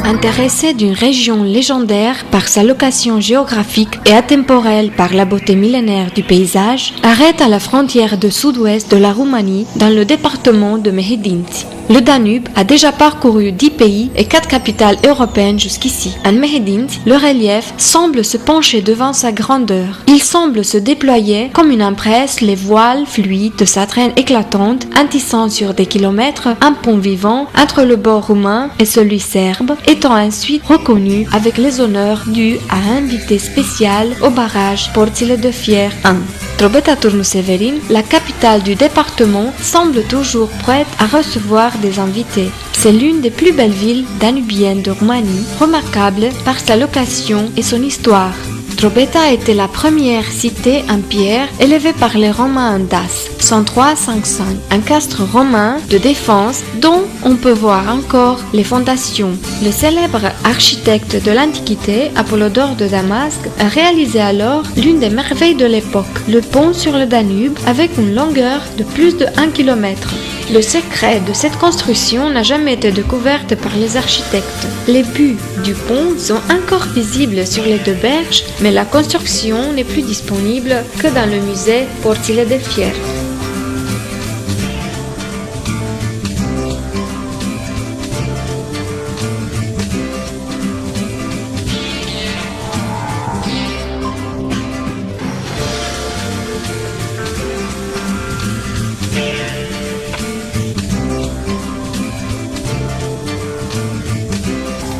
Intéressé d'une région légendaire par sa location géographique et atemporelle par la beauté millénaire du paysage, arrête à la frontière de sud-ouest de la Roumanie dans le département de Mehedinți. Le Danube a déjà parcouru 10 pays et 4 capitales européennes jusqu'ici. À Mehedinți, le relief semble se pencher devant sa grandeur. Il semble se déployer comme une impresse les voiles fluides de sa traîne éclatante, intissant sur des kilomètres un pont vivant entre le bord roumain et celui serbe, étant ensuite reconnu avec les honneurs dus à un invité spécial au barrage Porțile de Fier 1. Drobeta Turnu Severin, la capitale du département, semble toujours prête à recevoir des invités. C'est l'une des plus belles villes danubiennes de Roumanie, remarquable par sa location et son histoire. Drobeta était la première cité en pierre élevée par les Romains en Dace, 103-500, un castre romain de défense dont on peut voir encore les fondations. Le célèbre architecte de l'Antiquité, Apollodore de Damasque, a réalisé alors l'une des merveilles de l'époque, le pont sur le Danube avec une longueur de plus de 1 km. Le secret de cette construction n'a jamais été découvert par les architectes. Les buts du pont sont encore visibles sur les deux berges, mais la construction n'est plus disponible que dans le musée Porțile de Fier.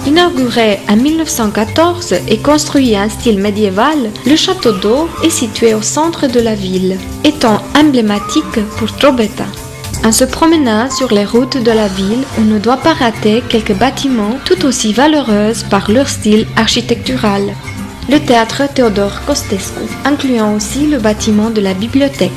Inauguré en 1914 et construit en style médiéval, le château d'eau est situé au centre de la ville, étant emblématique pour Drobeta. En se promenant sur les routes de la ville, on ne doit pas rater quelques bâtiments tout aussi valeureux par leur style architectural. Le théâtre Théodore Costescu, incluant aussi le bâtiment de la bibliothèque.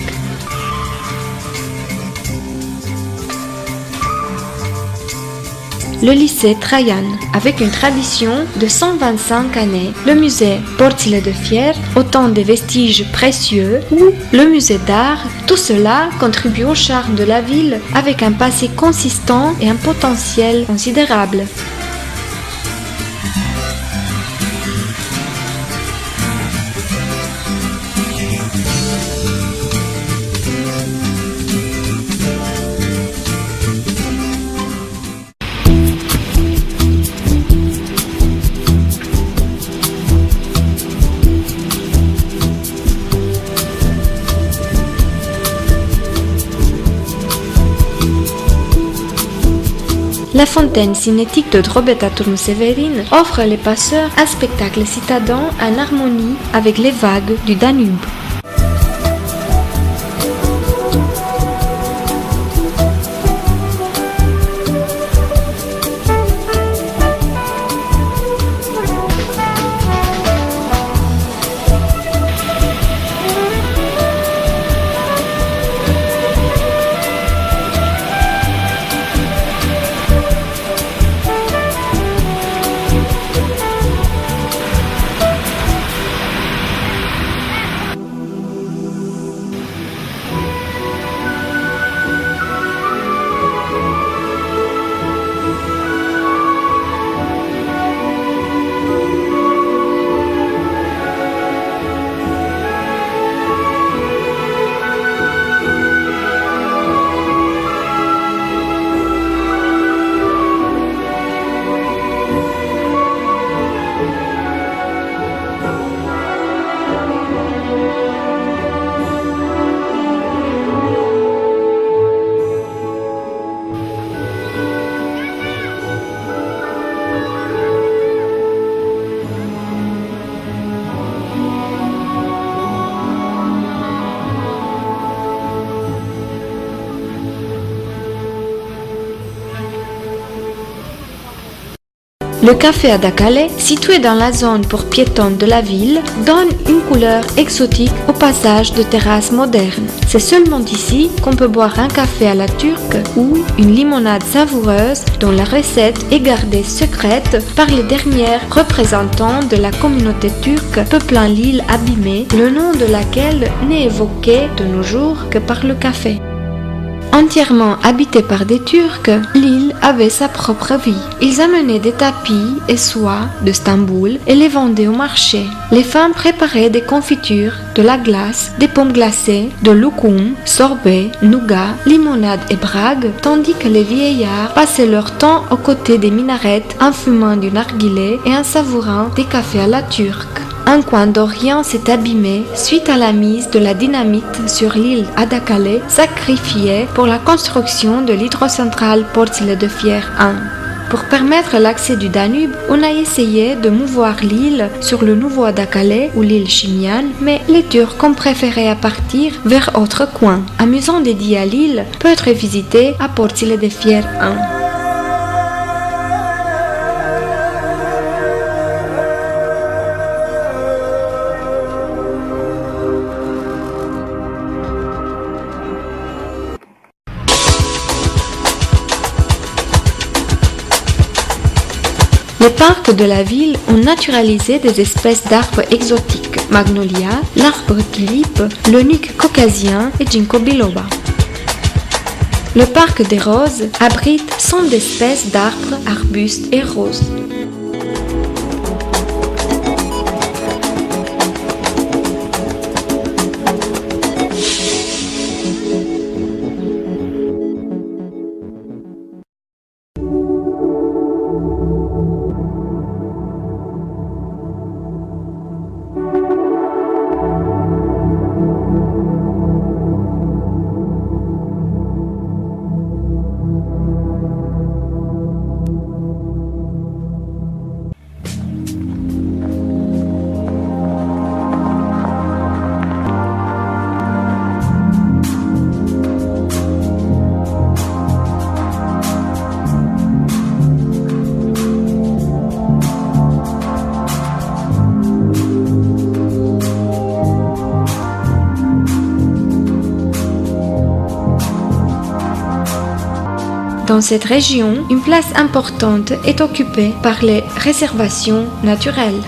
Le lycée Traian, avec une tradition de 125 années, le musée Porțile de Fier, autant de vestiges précieux, ou le musée d'art, tout cela contribue au charme de la ville avec un passé consistant et un potentiel considérable. La fontaine cinétique de Drobeta Turnu Severin offre les passeurs un spectacle citadin en harmonie avec les vagues du Danube. Le café Adakale, situé dans la zone pour piétons de la ville, donne une couleur exotique au passage de terrasses modernes. C'est seulement ici qu'on peut boire un café à la turque ou une limonade savoureuse dont la recette est gardée secrète par les derniers représentants de la communauté turque peuplant l'île abîmée, le nom de laquelle n'est évoqué de nos jours que par le café. Entièrement habitée par des Turcs, l'île avait sa propre vie. Ils amenaient des tapis et soies de Stamboul et les vendaient au marché. Les femmes préparaient des confitures, de la glace, des pommes glacées, de loukoum, sorbet, nougat, limonade et brague, tandis que les vieillards passaient leur temps aux côtés des minarettes en fumant du narguilé et en savourant des cafés à la turque. Un coin d'Orient s'est abîmé suite à la mise de la dynamite sur l'île Adakale, sacrifiée pour la construction de l'hydrocentrale Porțile de Fier 1. Pour permettre l'accès du Danube, on a essayé de mouvoir l'île sur le nouveau Adakale ou l'île Chimian, mais les Turcs ont préféré à partir vers autre coin. Un musée dédié à l'île peut être visité à Porțile de Fier 1. Les parcs de la ville ont naturalisé des espèces d'arbres exotiques, Magnolia, l'arbre tulipe, le nuc caucasien et Ginkgo biloba. Le parc des roses abrite 100 espèces d'arbres, arbustes et roses. Dans cette région, une place importante est occupée par les réservations naturelles.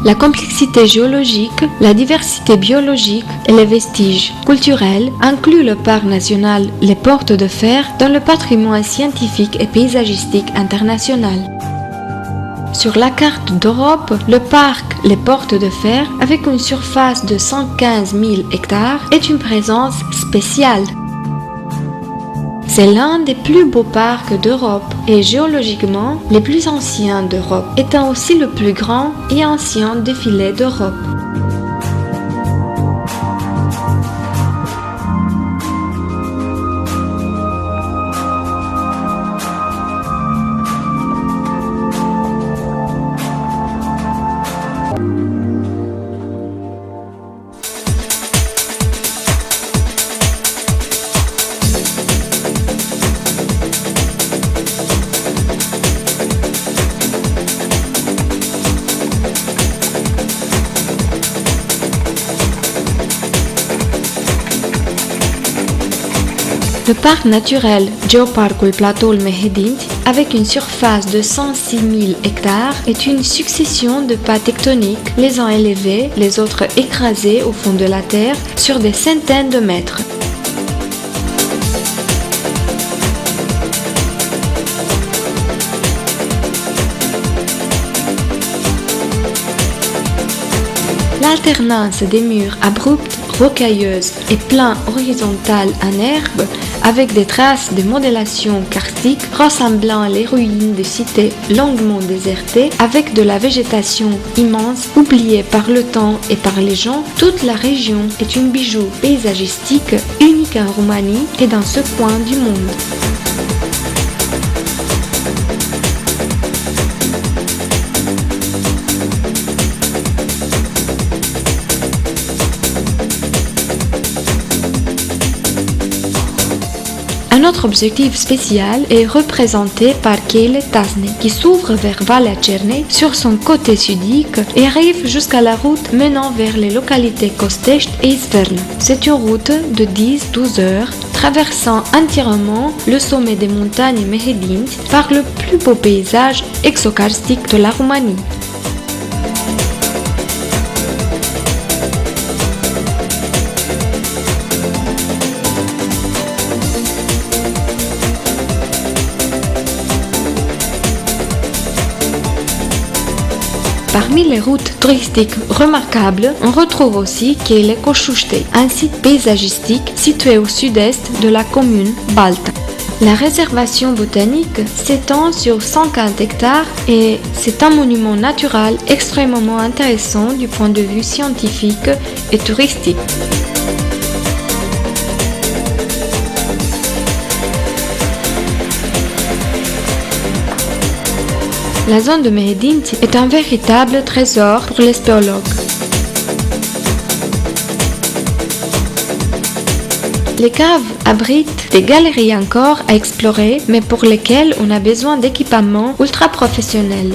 La complexité géologique, la diversité biologique et les vestiges culturels incluent le parc national Les Portes de Fer dans le patrimoine scientifique et paysagistique international. Sur la carte d'Europe, le parc Les Portes de Fer, avec une surface de 115 000 hectares, est une présence spéciale. C'est l'un des plus beaux parcs d'Europe et géologiquement les plus anciens d'Europe, étant aussi le plus grand et ancien défilé d'Europe. Le parc naturel Geoparcul Platoul Mehedinți, avec une surface de 106 000 hectares, est une succession de pas tectoniques, les uns élevés, les autres écrasés au fond de la terre sur des centaines de mètres. L'alternance des murs abrupts, rocailleuses et plans horizontaux en herbe, avec des traces de modélation karstique ressemblant les ruines de cités longuement désertées, avec de la végétation immense, oubliée par le temps et par les gens, toute la région est un bijou paysagistique unique en Roumanie et dans ce coin du monde. Un autre objectif spécial est représenté par Cheile Tasne, qui s'ouvre vers Valea Cernei sur son côté sudique et arrive jusqu'à la route menant vers les localités Costești et Isvern. C'est une route de 10-12 heures, traversant entièrement le sommet des montagnes Mehedinți par le plus beau paysage exokarstique de la Roumanie. Parmi les routes touristiques remarquables, on retrouve aussi Kele Koşuşte, un site paysagistique situé au sud-est de la commune Balta. La réservation botanique s'étend sur 115 hectares et c'est un monument naturel extrêmement intéressant du point de vue scientifique et touristique. La zone de Mehedinti est un véritable trésor pour les spéologues. Les caves abritent des galeries encore à explorer, mais pour lesquelles on a besoin d'équipements ultra professionnels.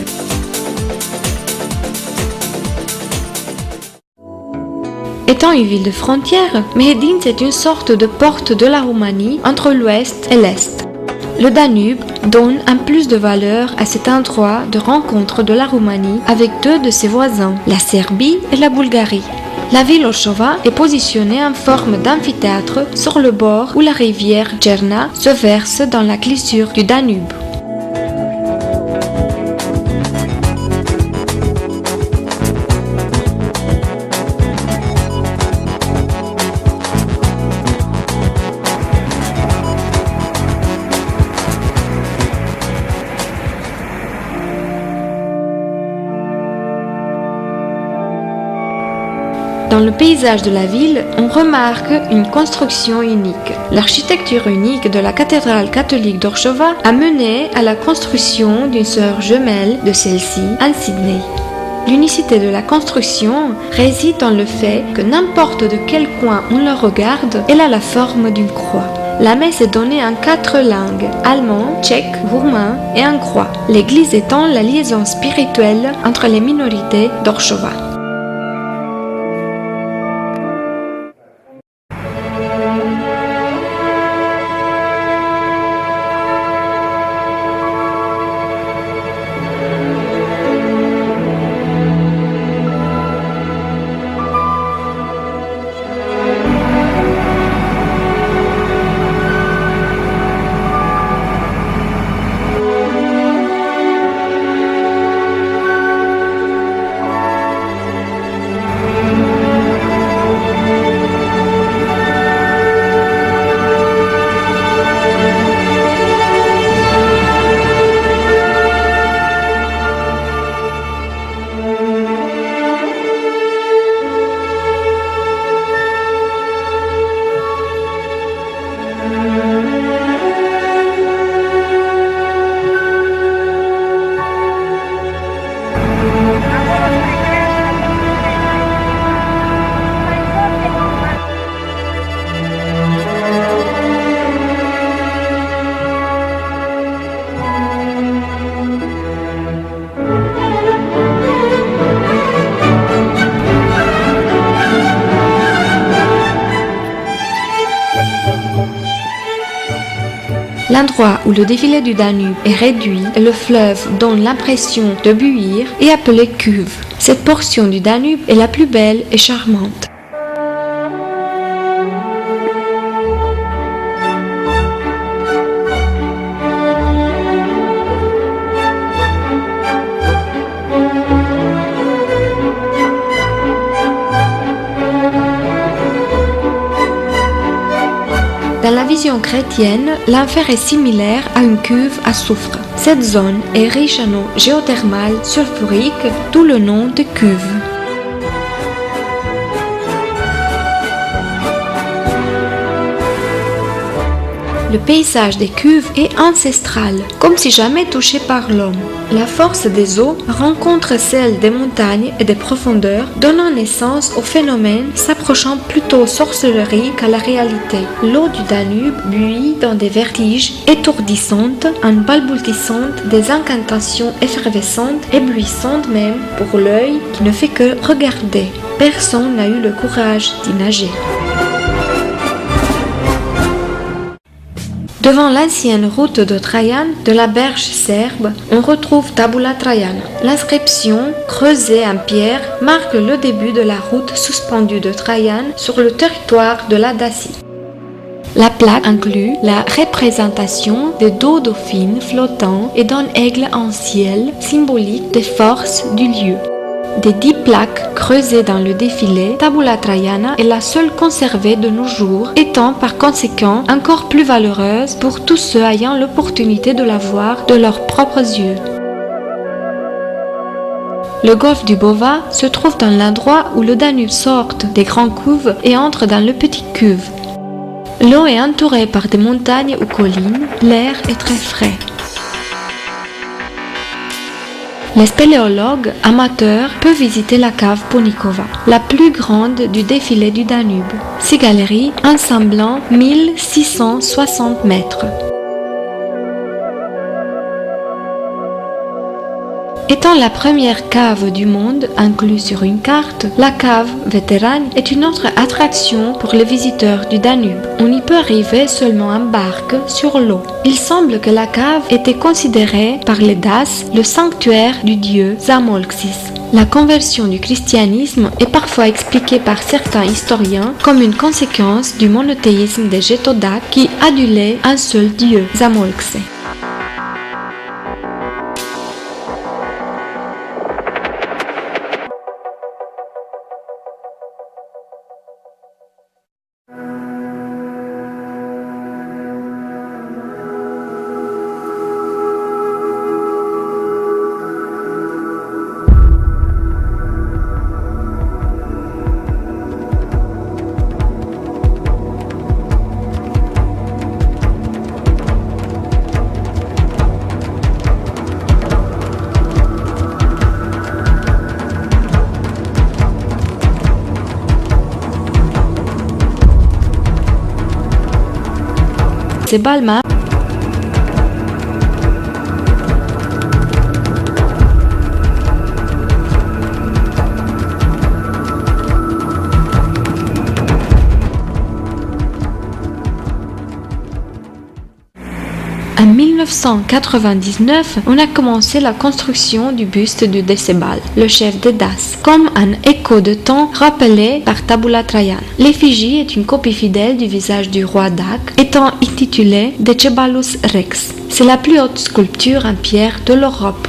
Étant une ville de frontière, Mehedinti est une sorte de porte de la Roumanie entre l'ouest et l'est. Le Danube donne un plus de valeur à cet endroit de rencontre de la Roumanie avec deux de ses voisins, la Serbie et la Bulgarie. La ville Orshova est positionnée en forme d'amphithéâtre sur le bord où la rivière Djerna se verse dans la clissure du Danube. Dans le paysage de la ville, on remarque une construction unique. L'architecture unique de la cathédrale catholique d'Orshova a mené à la construction d'une sœur jumelle de celle-ci à Sydney. L'unicité de la construction réside dans le fait que n'importe de quel coin on la regarde, elle a la forme d'une croix. La messe est donnée en 4 langues, allemand, tchèque, roumain et hongrois, l'église étant la liaison spirituelle entre les minorités d'Orshova. L'endroit où le défilé du Danube est réduit et le fleuve donne l'impression de buire est appelé cuve. Cette portion du Danube est la plus belle et charmante. Dans la vision chrétienne, l'enfer est similaire à une cuve à soufre. Cette zone est riche en eau géothermale sulfurique, d'où le nom de cuve. Le paysage des cuves est ancestral, comme si jamais touché par l'homme. La force des eaux rencontre celle des montagnes et des profondeurs, donnant naissance au phénomène s'approchant plutôt aux sorcelleries qu'à la réalité. L'eau du Danube buit dans des vertiges étourdissantes, en balbutiant des incantations effervescentes, éblouissantes même pour l'œil qui ne fait que regarder. Personne n'a eu le courage d'y nager. Devant l'ancienne route de Trajan de la berge serbe, on retrouve Tabula Trajana. L'inscription, creusée en pierre, marque le début de la route suspendue de Trajan sur le territoire de la Dacie. La plaque inclut la représentation de deux dauphines flottants et d'un aigle en ciel, symbolique des forces du lieu. des 10 plaques creusées dans le défilé, Tabula Traiana est la seule conservée de nos jours, étant par conséquent encore plus valeureuse pour tous ceux ayant l'opportunité de la voir de leurs propres yeux. Le golfe du Bova se trouve dans l'endroit où le Danube sort des grandes cuves et entre dans le petit cuve. L'eau est entourée par des montagnes ou collines, l'air est très frais. Les spéléologues amateurs peuvent visiter la cave Ponikova, la plus grande du défilé du Danube. Ces galeries ensemblant 1660 mètres. Étant la première cave du monde incluse sur une carte, la cave Vétérane est une autre attraction pour les visiteurs du Danube. On y peut arriver seulement en barque sur l'eau. Il semble que la cave était considérée par les Daces le sanctuaire du dieu Zamolxis. La conversion du christianisme est parfois expliquée par certains historiens comme une conséquence du monothéisme des Getodaques qui adulaient un seul dieu, Zamolxe. Balma En 1999, on a commencé la construction du buste de Decebal, le chef des Daces, comme un écho de temps rappelé par Tabula Traiana. L'effigie est une copie fidèle du visage du roi Dac, étant intitulée Decebalus Rex. C'est la plus haute sculpture en pierre de l'Europe.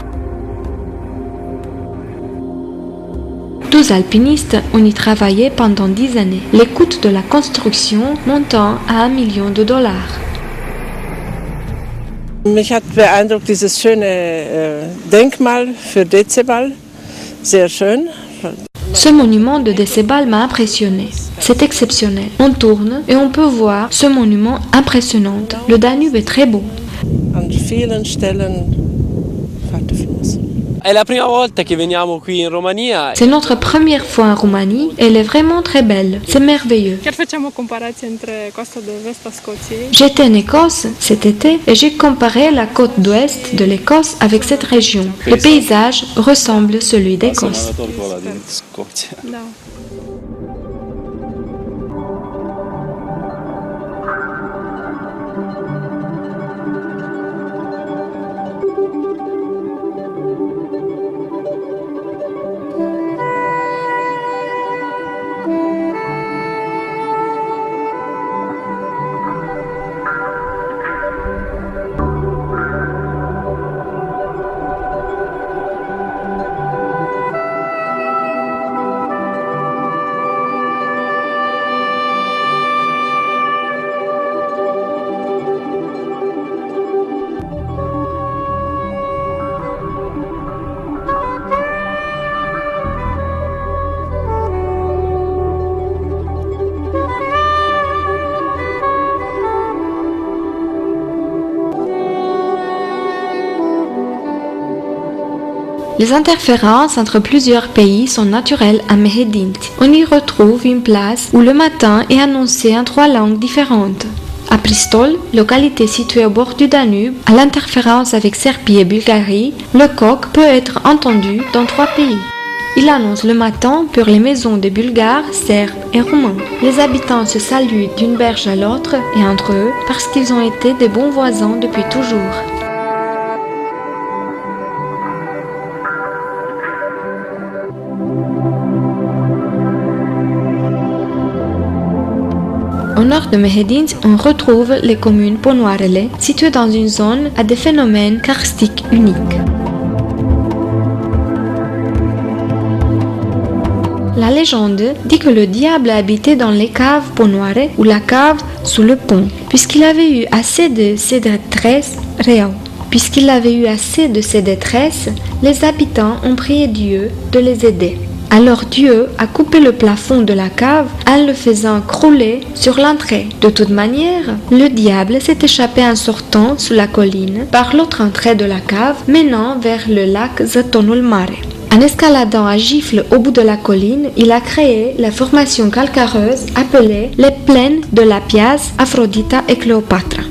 12 alpinistes ont y travaillé pendant 10 années, les coûts de la construction montant à $1 million. Mich hat beeindruckt dieses schöne Denkmal für Decebal, sehr schön. Ce monument de Decebal m'a impressionné. C'est exceptionnel. On tourne et on peut voir ce monument impressionnant. Le Danube est très beau. An vielen Stellen Fahrtefluss. È la prima volta che veniamo qui in Romania. C'est notre première fois en Roumanie et elle est vraiment très belle. C'est merveilleux. Chiar făceam o comparație între coasta de vest a Scoției. J'étais en Écosse cet été et j'ai comparé la côte d'ouest de l'Écosse avec cette région. Le paysage ressemble à celui d'Écosse. Da. Les interférences entre plusieurs pays sont naturelles à Mehedint. On y retrouve une place où le matin est annoncé en 3 langues différentes. À Pristol, localité située au bord du Danube, à l'interférence avec Serbie et Bulgarie, le coq peut être entendu dans 3 pays. Il annonce le matin pour les maisons des Bulgares, Serbes et Roumains. Les habitants se saluent d'une berge à l'autre et entre eux parce qu'ils ont été des bons voisins depuis toujours. Au nord de Mehedint, on retrouve les communes Ponoarele, situées dans une zone à des phénomènes karstiques uniques. La légende dit que le diable habitait dans les caves Ponoare ou la cave sous le pont, puisqu'il avait eu assez de ses détresses, les habitants ont prié Dieu de les aider. Alors Dieu a coupé le plafond de la cave en le faisant crouler sur l'entrée. De toute manière, le diable s'est échappé en sortant sous la colline par l'autre entrée de la cave menant vers le lac Zatonul Mare. En escaladant à gifle au bout de la colline, il a créé la formation calcareuse appelée les plaines de la Piaz, Aphrodita et Cléopâtre.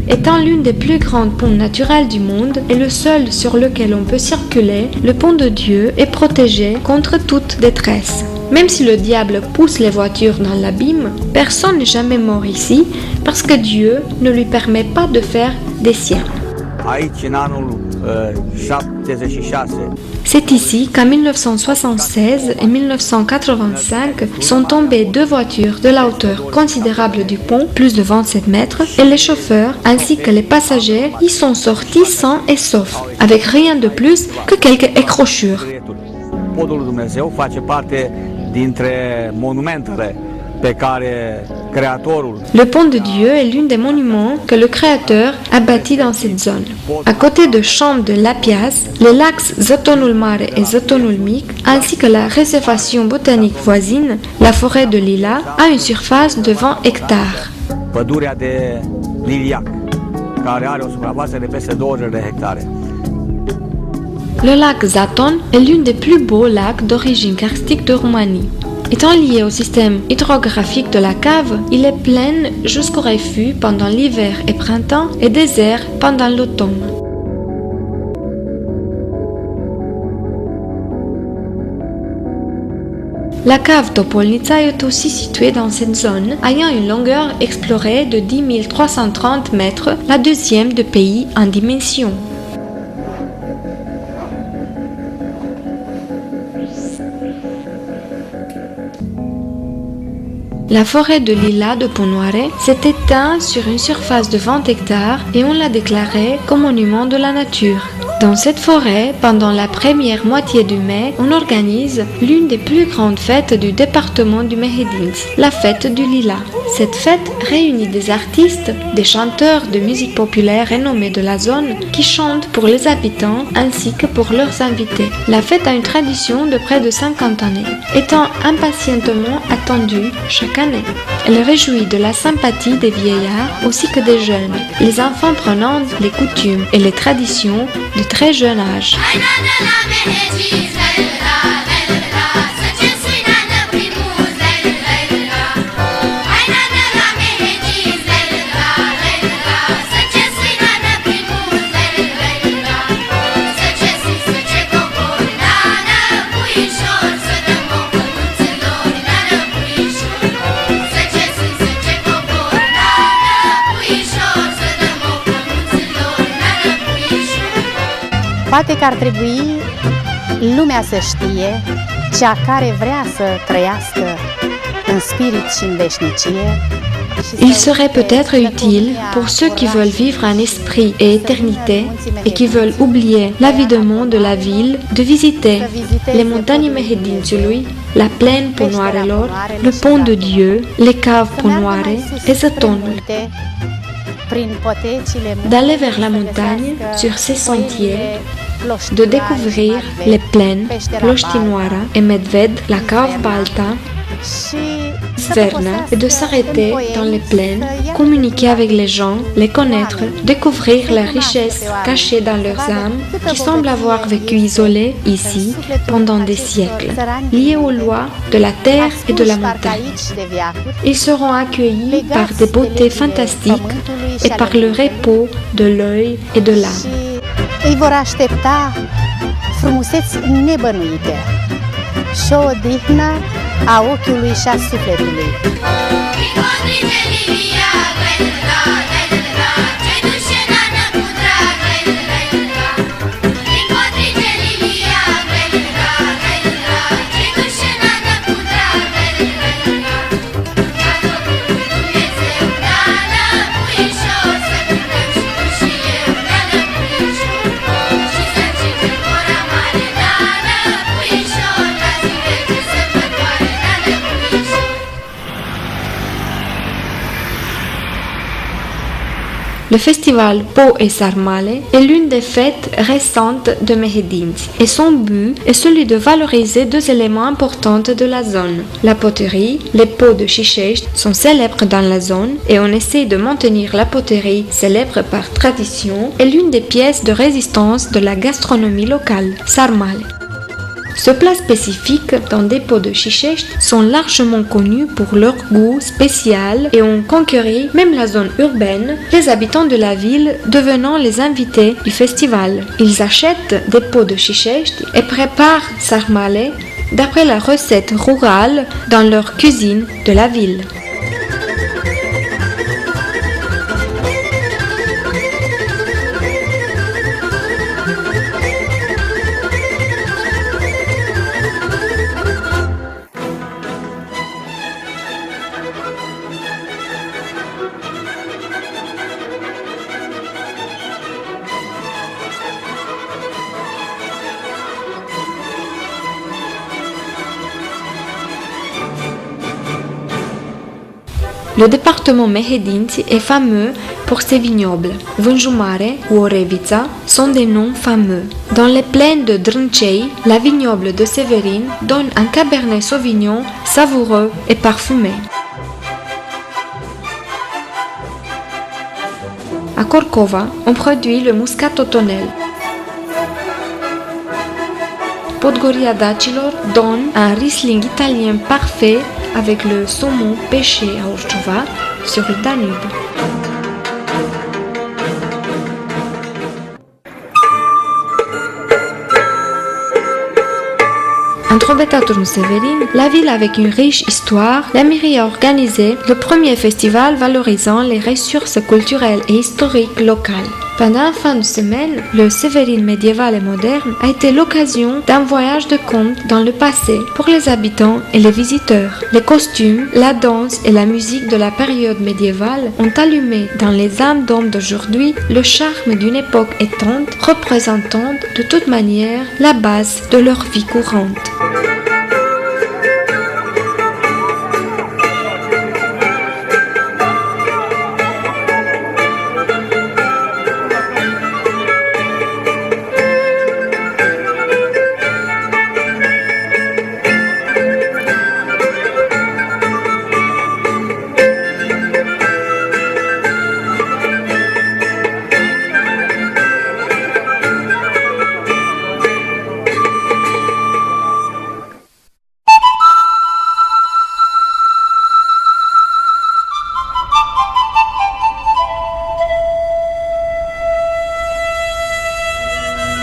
Étant l'une des plus grandes ponts naturelles du monde et le seul sur lequel on peut circuler, le pont de Dieu est protégé contre toute détresse. Même si le diable pousse les voitures dans l'abîme, personne n'est jamais mort ici parce que Dieu ne lui permet pas de faire des siens. C'est ici qu'en 1976 et 1985 sont tombées 2 voitures de la hauteur considérable du pont, plus de 27 mètres, et les chauffeurs ainsi que les passagers y sont sortis sains et saufs, avec rien de plus que quelques écrachures. Le pont de Dieu est l'un des monuments que le Créateur a bâti dans cette zone. À côté de champs de la Piaz, les lacs Zatonul Mare et Zatonul Mic, ainsi que la réservation botanique voisine, la forêt de Lila, a une surface de 20 hectares. Le lac Zaton est l'un des plus beaux lacs d'origine karstique de Roumanie. Étant lié au système hydrographique de la cave, il est plein jusqu'au refus pendant l'hiver et printemps et désert pendant l'automne. La cave Topolnica est aussi située dans cette zone, ayant une longueur explorée de 10 330 mètres, la deuxième de pays en dimension. La forêt de Lila de Ponoare s'est éteinte sur une surface de 20 hectares et on l'a déclarée comme monument de la nature. Dans cette forêt, pendant la première moitié du mai, on organise l'une des plus grandes fêtes du département du Mehedinți, la fête du Lila. Cette fête réunit des artistes, des chanteurs de musique populaire renommés de la zone qui chantent pour les habitants ainsi que pour leurs invités. La fête a une tradition de près de 50 années, étant impatientement attendue chaque année. Elle réjouit de la sympathie des vieillards ainsi que des jeunes, les enfants prenant les coutumes et les traditions de très jeune âge. Poate că ar trebui lumea să știe, cea care vrea să trăiască în spirit și în veșnicie. Il serait peut-être utile pour ceux qui veulent vivre en esprit et éternité et qui veulent oublier l'avidement de la ville de visiter les montagnes Mehedințiului, la plaine Ponoarelor, le pont de Dieu, les caves Ponoare et Zatonul. D'aller vers la montagne sur ces sentiers, de découvrir les plaines Ploștinoara et Medved, la cave Balta, Sverna est de s'arrêter dans les plaines, communiquer avec les gens, les connaître, découvrir les richesses cachées dans leurs âmes qui semblent avoir vécu isolées ici pendant des siècles, liées aux lois de la terre et de la montagne. Ils seront accueillis par des beautés fantastiques et par le repos de l'œil et de l'âme. Îi vor aștepta frumuseți nebănuite și o odihnă a ochiului și a sufletului. Le festival Pau et Sarmale est l'une des fêtes récentes de Mehedinți et son but est celui de valoriser deux éléments importants de la zone. La poterie, les pots de Chichești sont célèbres dans la zone et on essaie de maintenir la poterie célèbre par tradition et l'une des pièces de résistance de la gastronomie locale, Sarmale. Ce plat spécifique dans des pots de Chichești sont largement connus pour leur goût spécial et ont conquéri même la zone urbaine, les habitants de la ville devenant les invités du festival. Ils achètent des pots de Chichești et préparent sarmale d'après la recette rurale dans leur cuisine de la ville. Le département Mehedinți est fameux pour ses vignobles. Vânjumare ou Orevița sont des noms fameux. Dans les plaines de Drâncei, la vignoble de Severin donne un Cabernet Sauvignon savoureux et parfumé. À Corcova, on produit le muscat otonel. Podgoria Dacilor donne un Riesling italien parfait avec le saumon pêché à Orciova sur le Danube. Entre Betaturn Severin, la ville avec une riche histoire, la mairie a organisé le premier festival valorisant les ressources culturelles et historiques locales. Pendant la fin de semaine, le Severin médiéval et moderne a été l'occasion d'un voyage de conte dans le passé pour les habitants et les visiteurs. Les costumes, la danse et la musique de la période médiévale ont allumé dans les âmes d'hommes d'aujourd'hui le charme d'une époque éteinte, représentant de toute manière la base de leur vie courante.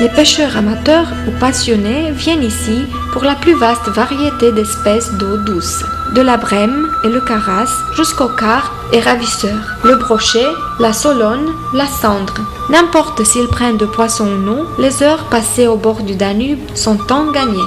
Les pêcheurs amateurs ou passionnés viennent ici pour la plus vaste variété d'espèces d'eau douce, de la brème et le carasse jusqu'au carpe et ravisseur, le brochet, la solone, la cendre. N'importe s'ils prennent de poissons ou non, les heures passées au bord du Danube sont temps gagnées.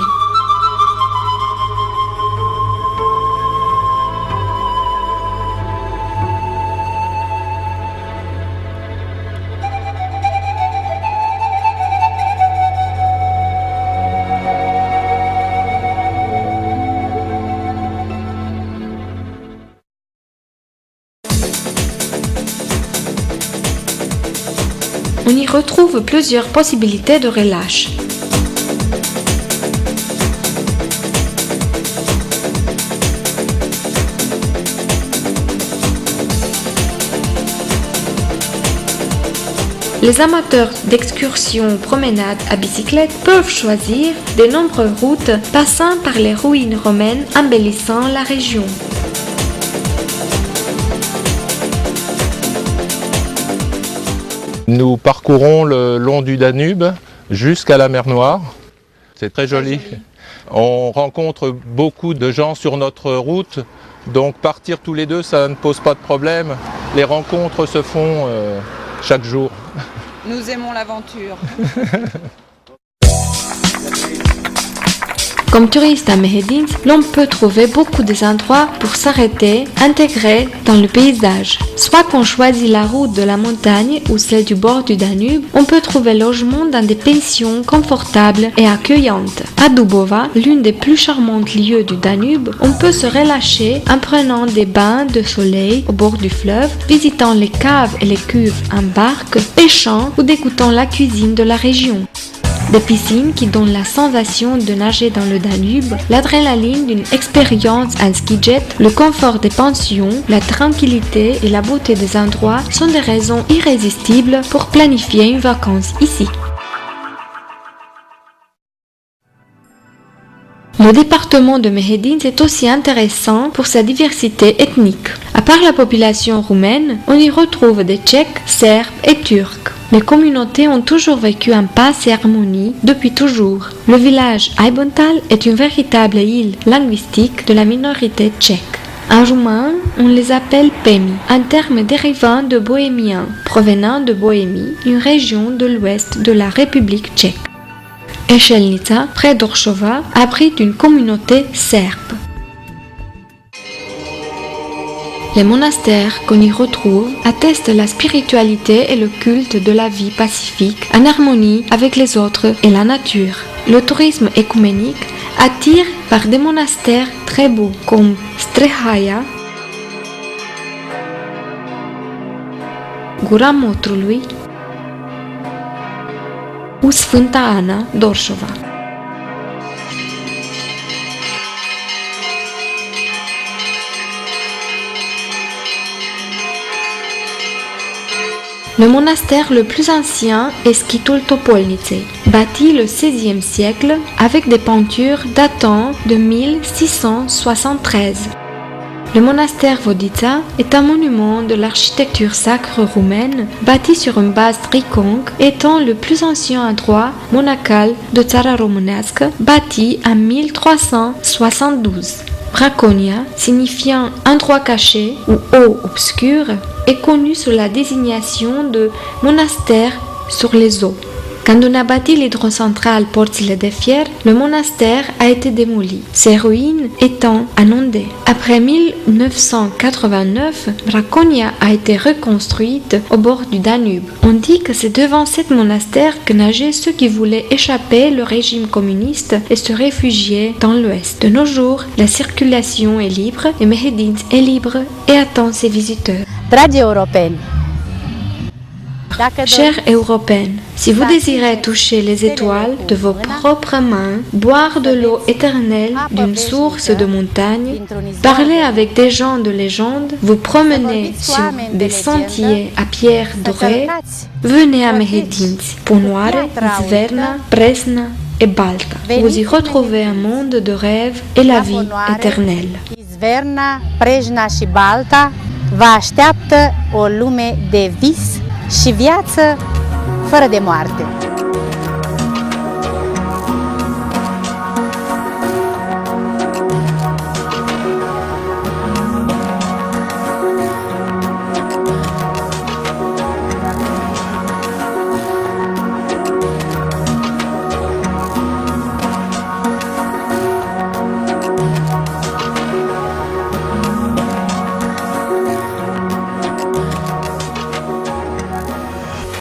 On y retrouve plusieurs possibilités de relâche. Les amateurs d'excursions ou promenades à bicyclette peuvent choisir de nombreuses routes passant par les ruines romaines embellissant la région. Nous parcourons le long du Danube jusqu'à la mer Noire. C'est très joli. On rencontre beaucoup de gens sur notre route, donc partir tous les deux, ça ne pose pas de problème. Les rencontres se font chaque jour. Nous aimons l'aventure. Comme touriste à Mehedinsk, l'on peut trouver beaucoup d'endroits pour s'arrêter, intégrés dans le paysage. Soit qu'on choisit la route de la montagne ou celle du bord du Danube, on peut trouver logement dans des pensions confortables et accueillantes. À Dubova, l'une des plus charmantes lieux du Danube, on peut se relâcher en prenant des bains de soleil au bord du fleuve, visitant les caves et les cuves en barque, pêchant ou dégoûtant la cuisine de la région. Des piscines qui donnent la sensation de nager dans le Danube, l'adrénaline d'une expérience en ski-jet, le confort des pensions, la tranquillité et la beauté des endroits sont des raisons irrésistibles pour planifier une vacance ici. Le département de Mehedinsk est aussi intéressant pour sa diversité ethnique. À part la population roumaine, on y retrouve des Tchèques, Serbes et Turcs. Les communautés ont toujours vécu en paix et harmonie depuis toujours. Le village Aibontal est une véritable île linguistique de la minorité tchèque. En roumain, on les appelle Pemi, un terme dérivant de bohémien, provenant de Bohémie, une région de l'ouest de la République tchèque. Echelnica, près d'Orchova, abrite une communauté serbe. Les monastères qu'on y retrouve attestent la spiritualité et le culte de la vie pacifique en harmonie avec les autres et la nature. Le tourisme écuménique attire par des monastères très beaux comme Strehaia, Gura Motrului ou Sfânta Ana d'Orșova. Le monastère le plus ancien est Schitul Topolniței, bâti le XVIe siècle avec des peintures datant de 1673. Le monastère Vodița est un monument de l'architecture sacre roumaine bâti sur une base triconque, étant le plus ancien endroit monacal de țara românească, bâti en 1372. Braconia, signifiant endroit caché ou eau obscure, est connu sous la désignation de monastère sur les eaux. Quand on a bâti l'hydrocentrale Porțile de Fier, le monastère a été démoli, ses ruines étant inondées. Après 1989, Braconia a été reconstruite au bord du Danube. On dit que c'est devant cet monastère que nageaient ceux qui voulaient échapper au régime communiste et se réfugier dans l'Ouest. De nos jours, la circulation est libre et Mehedinsk est libre et attend ses visiteurs. Dragi europeni, Chers Européennes, si vous désirez toucher les étoiles de vos propres mains, boire de l'eau éternelle d'une source de montagne, parler avec des gens de légende, vous promener sur des sentiers à pierre dorée, venez à Mehedinsk, Ponoare, Izverna, Presna et Balta. Vous y retrouvez un monde de rêve et la vie éternelle. Izverna, Prejna și Balta vă așteaptă o lume de vis și viață fără de moarte.